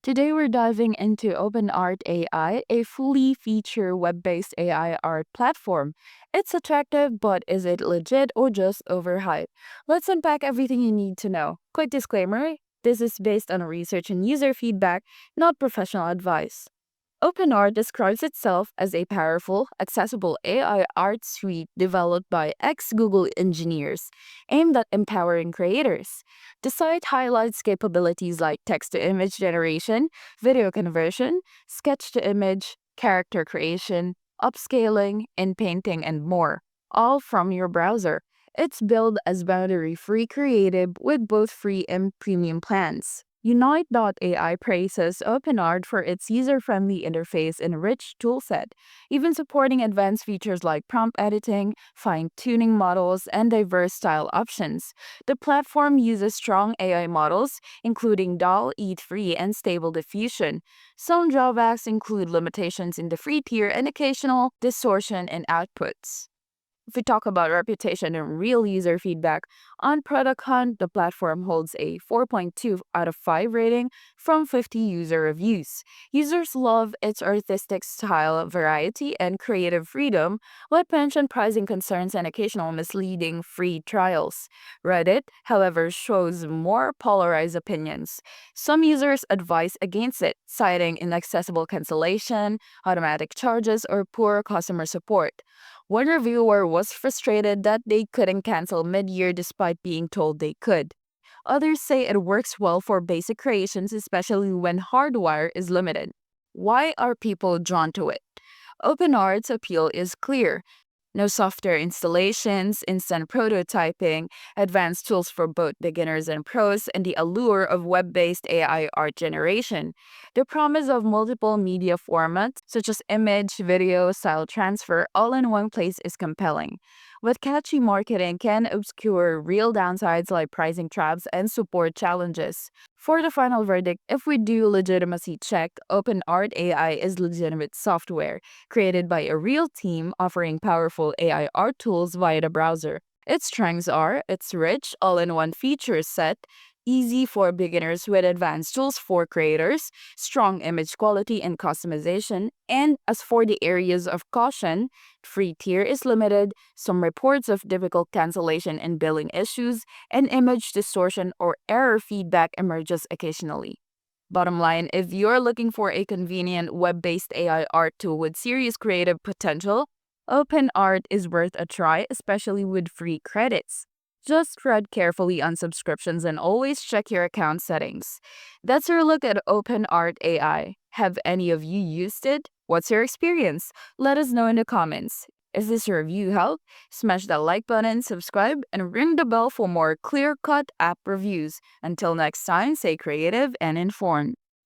Today we're diving into OpenArt AI, a fully feature web-based AI art platform. It's attractive, but is it legit or just overhyped? Let's unpack everything you need to know. Quick disclaimer, this is based on research and user feedback, not professional advice. OpenArt describes itself as a powerful, accessible AI art suite developed by ex-Google engineers aimed at empowering creators. The site highlights capabilities like text-to-image generation, video conversion, sketch-to-image, character creation, upscaling, in-painting, and more, all from your browser. It's billed as boundary-free creative with both free and premium plans. Unite.ai praises OpenArt for its user-friendly interface and rich toolset, even supporting advanced features like prompt editing, fine-tuning models, and diverse style options. The platform uses strong AI models, including DAL, E3, and Stable Diffusion. Some drawbacks include limitations in the free tier and occasional distortion in outputs. If we talk about reputation and real user feedback, on Product Hunt, the platform holds a 4.2 out of 5 rating from 50 user reviews. Users love its artistic style, variety, and creative freedom, but mention pricing concerns and occasional misleading free trials. Reddit, however, shows more polarized opinions. Some users advise against it, citing inaccessible cancellation, automatic charges, or poor customer support. One reviewer was frustrated that they couldn't cancel mid-year despite being told they could. Others say it works well for basic creations, especially when hardware is limited. Why are people drawn to it? OpenArt's appeal is clear. No software installations, instant prototyping, advanced tools for both beginners and pros, and the allure of web based AI art generation. The promise of multiple media formats, such as image, video, style transfer, all in one place is compelling. But catchy marketing can obscure real downsides like pricing traps and support challenges. For the final verdict, if we do legitimacy check, OpenArt AI is legitimate software created by a real team offering powerful AI art tools via the browser. Its strengths are its rich, all in one feature set, easy for beginners with advanced tools for creators, strong image quality and customization, and as for the areas of caution, free tier is limited, some reports of difficult cancellation and billing issues, and image distortion or error feedback emerges occasionally. Bottom line, if you're looking for a convenient web based AI art tool with serious creative potential, OpenArt is worth a try, especially with free credits. Just tread carefully on subscriptions and always check your account settings. That's our look at OpenArt AI. Have any of you used it? What's your experience? Let us know in the comments. Is this review help? Smash that like button, subscribe, and ring the bell for more clear-cut app reviews. Until next time, stay creative and informed.